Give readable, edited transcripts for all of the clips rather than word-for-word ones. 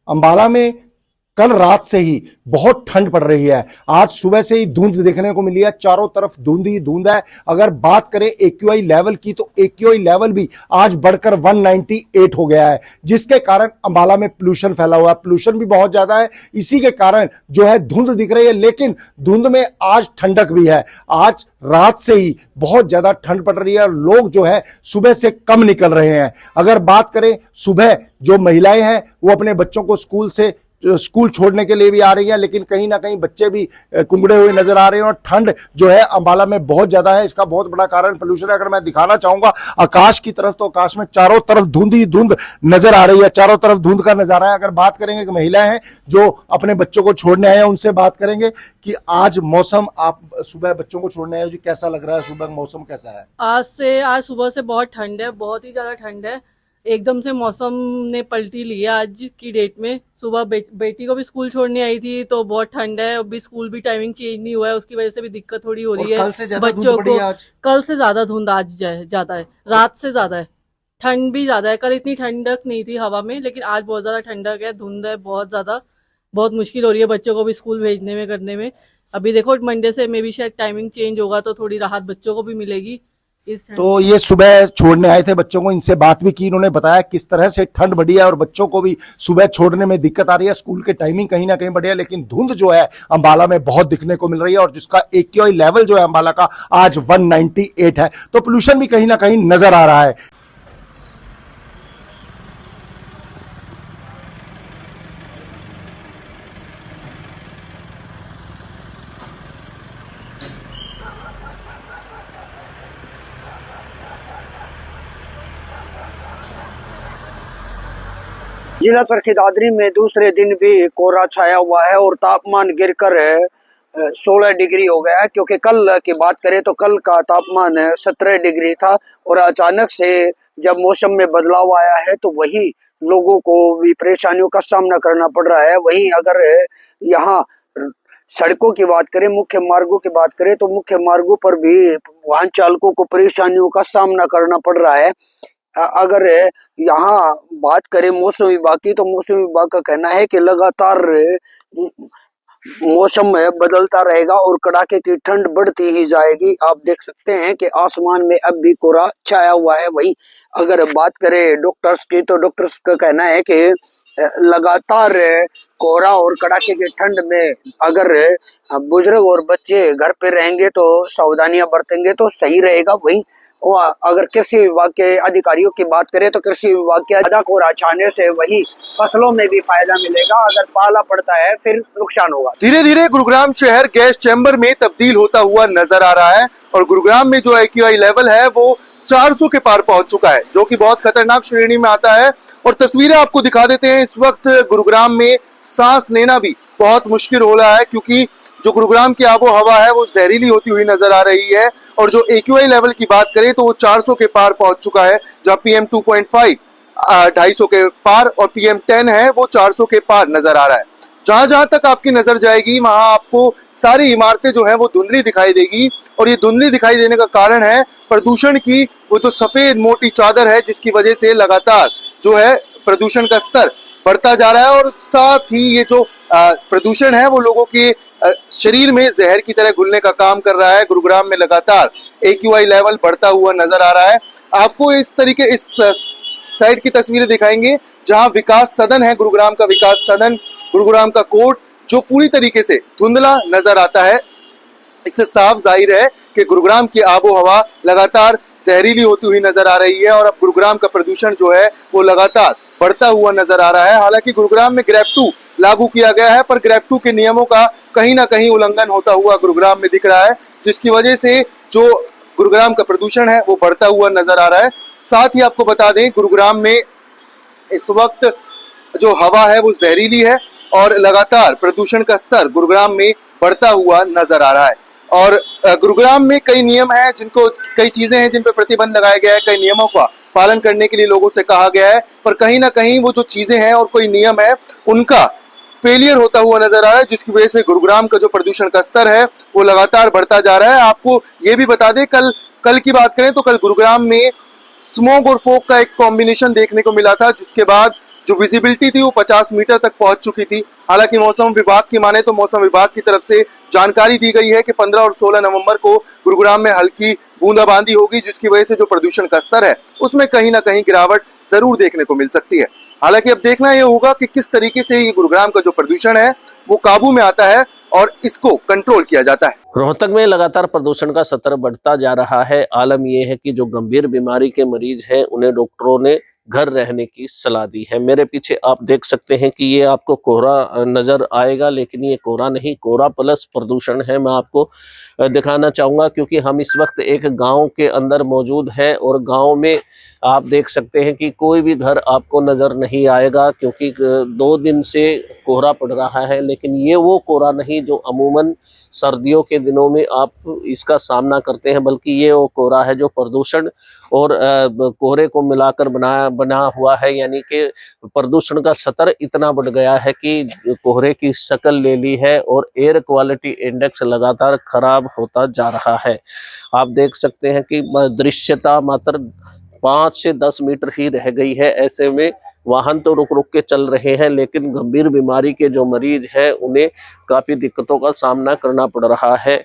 अंबाला में कल रात से ही बहुत ठंड पड़ रही है। आज सुबह से ही धुंध देखने को मिली है, चारों तरफ धुंध ही धुंध है। अगर बात करें एक्यूआई लेवल की तो एक्यूआई लेवल भी आज बढ़कर 198 हो गया है, जिसके कारण अंबाला में पोल्यूशन फैला हुआ है। पोल्यूशन भी बहुत ज्यादा है, इसी के कारण जो है धुंध दिख रही है, लेकिन धुंध में आज ठंडक भी है। आज रात से ही बहुत ज्यादा ठंड पड़ रही है और लोग जो है सुबह से कम निकल रहे हैं। अगर बात करें सुबह जो महिलाएं हैं वो अपने बच्चों को स्कूल छोड़ने के लिए भी आ रही है, लेकिन कहीं ना कहीं बच्चे भी कुंगड़े हुए नजर आ रहे हैं और ठंड जो है अंबाला में बहुत ज्यादा है। इसका बहुत बड़ा कारण पोल्यूशन है। अगर मैं दिखाना चाहूंगा आकाश की तरफ, तो आकाश में चारों तरफ धुंध ही धुंध नजर आ रही है, चारों तरफ धुंध का नजारा है। अगर बात करेंगे कि महिलाएं हैं जो अपने बच्चों को छोड़ने आए हैं, उनसे बात करेंगे कि आज मौसम, आप सुबह बच्चों को छोड़ने आए जी, कैसा लग रहा है? सुबह मौसम कैसा है? आज सुबह से बहुत ठंड है, बहुत ही ज्यादा ठंड है। एकदम से मौसम ने पलटी ली है आज की डेट में। सुबह बेटी को भी स्कूल छोड़ने आई थी तो बहुत ठंड है। अभी स्कूल भी टाइमिंग चेंज नहीं हुआ है, उसकी वजह से भी दिक्कत थोड़ी हो रही है कल से ज्यादा बच्चों को। आज कल से ज्यादा धुंध आज ज्यादा है, रात से ज्यादा है, ठंड भी ज्यादा है। कल इतनी ठंडक नहीं थी हवा में, लेकिन आज बहुत ज्यादा ठंडक है, धुंध है बहुत ज्यादा। बहुत मुश्किल हो रही है बच्चों को भी स्कूल भेजने में, करने में। अभी देखो मंडे से मे भी शायद टाइमिंग चेंज होगा तो थोड़ी राहत बच्चों को भी मिलेगी। तो ये सुबह छोड़ने आए थे बच्चों को, इनसे बात भी की, इन्होंने बताया किस तरह से ठंड बढ़ी है और बच्चों को भी सुबह छोड़ने में दिक्कत आ रही है। स्कूल के टाइमिंग कहीं ना कहीं बढ़ी है, लेकिन धुंध जो है अंबाला में बहुत दिखने को मिल रही है और जिसका एक्यूआई लेवल जो है अंबाला का आज 198 है। तो पोल्यूशन भी कहीं ना कहीं नजर आ रहा है। जिला चरखी दादरी में दूसरे दिन भी कोहरा छाया हुआ है और तापमान गिरकर 16 डिग्री हो गया है। क्योंकि कल की बात करें तो कल का तापमान 17 डिग्री था और अचानक से जब मौसम में बदलाव आया है तो वही लोगों को भी परेशानियों का सामना करना पड़ रहा है। वहीं अगर यहाँ सड़कों की बात करें, मुख्य मार्गों की बात करें तो मुख्य मार्गों पर भी वाहन चालकों को परेशानियों का सामना करना पड़ रहा है। अगर यहाँ बात करें मौसम विभाग की तो मौसम विभाग का कहना है कि लगातार मौसम में बदलता रहेगा और कड़ाके की ठंड बढ़ती ही जाएगी। आप देख सकते हैं कि आसमान में अब भी कोहरा छाया हुआ है। वहीं अगर बात करें डॉक्टर्स की तो डॉक्टर्स का कहना है कि लगातार कोहरा और कड़ाके की ठंड में अगर बुजुर्ग और बच्चे घर पे रहेंगे तो सावधानियां बरतेंगे तो सही रहेगा। वहीं अगर कृषि विभाग के अधिकारियों की बात करें तो कृषि विभाग के ज्यादा कोहरा छाने से वही फसलों में भी फायदा मिलेगा, अगर पाला पड़ता है फिर नुकसान होगा। धीरे धीरे गुरुग्राम शहर गैस चैम्बर में तब्दील होता हुआ नजर आ रहा है और गुरुग्राम में जो एक्यूआई लेवल है वो 400 के पार पहुंच चुका है, जो कि बहुत खतरनाक श्रेणी में आता है। और तस्वीरें आपको दिखा देते हैं। इस वक्त गुरुग्राम में सांस लेना भी बहुत मुश्किल हो रहा है, क्योंकि जो गुरुग्राम की आबो हवा है वो जहरीली होती हुई नजर आ रही है। और जो एक्यूआई लेवल की बात करें तो वो 400 के पार पहुंच चुका है, जहां PM 2.5 250 के पार और PM 10 है वो 400 के पार नजर आ रहा है। जहां जहां तक आपकी नजर जाएगी वहां आपको सारी इमारतें जो है वो धुंधली दिखाई देगी। और ये धुंधली दिखाई देने का कारण है प्रदूषण की वो जो सफेद मोटी चादर है, जिसकी वजह से लगातार जो है प्रदूषण का स्तर बढ़ता जा रहा है। और साथ ही ये जो प्रदूषण है वो लोगों के शरीर में जहर की तरह घुलने का काम कर रहा है। गुरुग्राम में लगातार एक्यूआई लेवल बढ़ता हुआ नजर आ रहा है। आपको इस साइड की तस्वीरें दिखाएंगे जहां विकास सदन है, गुरुग्राम का विकास सदन, गुरुग्राम का कोर्ट, जो पूरी तरीके से धुंधला नजर आता है। इससे साफ जाहिर है कि गुरुग्राम की आबो हवा लगातार जहरीली होती हुई नजर आ रही है और अब गुरुग्राम का प्रदूषण जो है वो लगातार बढ़ता हुआ नजर आ रहा है। हालांकि गुरुग्राम में ग्रेप 2 लागू किया गया है, पर ग्रेप 2 के नियमों का कहीं ना कहीं उल्लंघन होता हुआ गुरुग्राम में दिख रहा है, जिसकी वजह से जो गुरुग्राम का प्रदूषण है वो बढ़ता हुआ नजर आ रहा है। साथ ही आपको बता दें गुरुग्राम में इस वक्त जो हवा है वो जहरीली है और लगातार प्रदूषण का स्तर गुरुग्राम में बढ़ता हुआ नजर आ रहा है। और गुरुग्राम में कई नियम हैं, कई चीजें हैं जिन पर प्रतिबंध लगाया गया है, कई नियमों का पालन करने के लिए लोगों से कहा गया है, पर कहीं ना कहीं वो जो चीजें हैं और कोई नियम है उनका फेलियर होता हुआ नजर आ रहा है, जिसकी वजह से गुरुग्राम का जो प्रदूषण का स्तर है वो लगातार बढ़ता जा रहा है। आपको ये भी बता दें, कल की बात करें तो कल गुरुग्राम में स्मोक और फोक का एक कॉम्बिनेशन देखने को मिला था, जिसके बाद जो विजिबिलिटी थी वो 50 मीटर तक पहुंच चुकी थी। हालांकि मौसम विभाग की माने तो मौसम विभाग की तरफ से जानकारी दी गई है कि 15 और 16 नवंबर को गुरुग्राम में हल्की बूंदाबांदी होगी, जिसकी वजह से जो प्रदूषण का स्तर है उसमें कहीं ना कहीं गिरावट जरूर देखने को मिल सकती है। हालांकि अब देखना यह होगा कि किस तरीके से ये गुरुग्राम का जो प्रदूषण है वो काबू में आता है और इसको कंट्रोल किया जाता है। रोहतक में लगातार प्रदूषण का स्तर बढ़ता जा रहा है। आलम यह है कि जो गंभीर बीमारी के मरीज हैं उन्हें डॉक्टरों ने घर रहने की सलाह दी है। मेरे पीछे आप देख सकते हैं कि ये आपको कोहरा नजर आएगा, लेकिन ये कोहरा नहीं, कोहरा प्लस प्रदूषण है। मैं आपको दिखाना चाहूँगा क्योंकि हम इस वक्त एक गांव के अंदर मौजूद हैं और गांव में आप देख सकते हैं कि कोई भी घर आपको नज़र नहीं आएगा क्योंकि 2 दिन से कोहरा पड़ रहा है। लेकिन ये वो कोहरा नहीं जो अमूमन सर्दियों के दिनों में आप इसका सामना करते हैं, बल्कि ये वो कोहरा है जो प्रदूषण और कोहरे को मिलाकर बना हुआ है। यानी कि प्रदूषण का स्तर इतना बढ़ गया है कि कोहरे की शक्ल ले ली है और एयर क्वालिटी इंडेक्स लगातार खराब होता जा रहा है। आप देख सकते हैं कि दृश्यता मात्र 5 से 10 मीटर ही रह गई है। ऐसे में वाहन तो रुक रुक के चल रहे हैं, लेकिन गंभीर बीमारी के जो मरीज हैं उन्हें काफ़ी दिक्कतों का सामना करना पड़ रहा है।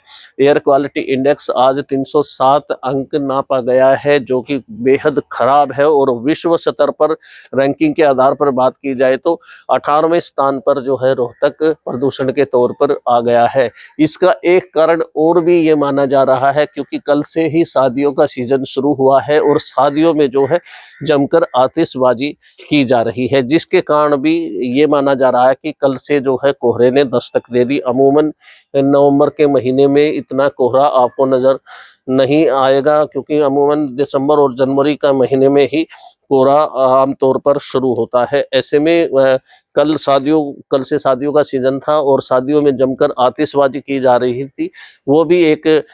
एयर क्वालिटी इंडेक्स आज 307 अंक नापा गया है, जो कि बेहद खराब है और विश्व स्तर पर रैंकिंग के आधार पर बात की जाए तो 18वें स्थान पर जो है रोहतक प्रदूषण के तौर पर आ गया है। इसका एक कारण और भी ये माना जा रहा है क्योंकि कल से ही शादियों का सीजन शुरू हुआ है और शादियों में जो है जमकर आतिशबाजी की जा रही है, जिसके कारण भी ये माना जा रहा है कि कल से जो है कोहरे ने दस्तक दे दी। अमूमन नवंबर के महीने में इतना कोहरा आपको नजर नहीं आएगा क्योंकि अमूमन दिसंबर और जनवरी का महीने में ही कोहरा आमतौर पर शुरू होता है। ऐसे में कल से शादियों का सीजन था और शादियों में जमकर आतिशबाजी की जा रही थी। वो भी एक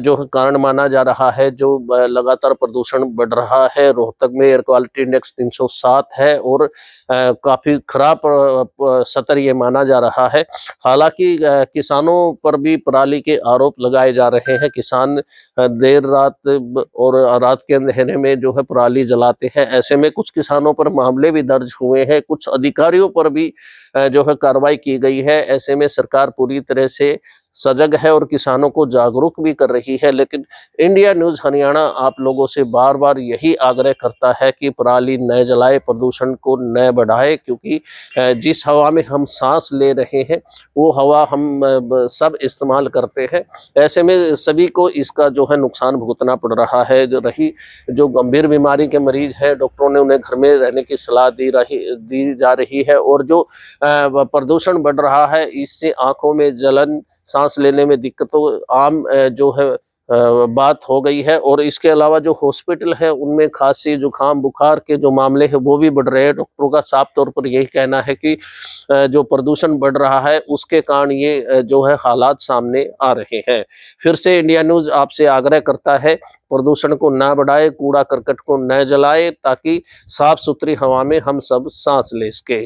जो कारण माना जा रहा है। जो लगातार प्रदूषण बढ़ रहा है, रोहतक में एयर क्वालिटी इंडेक्स 307 है और काफ़ी खराब स्तर ये माना जा रहा है। हालांकि किसानों पर भी पराली के आरोप लगाए जा रहे हैं। किसान देर रात और रात के अंधेरे में जो है पराली जलाते हैं। ऐसे में कुछ किसानों पर मामले भी दर्ज हुए हैं, कुछ अधिकारियों पर भी जो है कार्रवाई की गई है। ऐसे में सरकार पूरी तरह से सजग है और किसानों को जागरूक भी कर रही है। लेकिन इंडिया न्यूज़ हरियाणा आप लोगों से बार बार यही आग्रह करता है कि पराली न जलाए, प्रदूषण को न बढ़ाए, क्योंकि जिस हवा में हम सांस ले रहे हैं वो हवा हम सब इस्तेमाल करते हैं। ऐसे में सभी को इसका जो है नुकसान भुगतना पड़ रहा है। जो गंभीर बीमारी के मरीज हैं, डॉक्टरों ने उन्हें घर में रहने की सलाह दी जा रही है और जो प्रदूषण बढ़ रहा है इससे आंखों में जलन, सांस लेने में दिक्कतों आम जो है बात हो गई है। और इसके अलावा जो हॉस्पिटल है उनमें खांसी, जुकाम, बुखार के जो मामले हैं वो भी बढ़ रहे हैं। डॉक्टरों का साफ तौर पर यही कहना है कि जो प्रदूषण बढ़ रहा है उसके कारण ये जो है हालात सामने आ रहे हैं। फिर से इंडिया न्यूज़ आपसे आग्रह करता है प्रदूषण को ना बढ़ाए, कूड़ा करकट को न जलाए, ताकि साफ सुथरी हवा में हम सब सांस ले सके।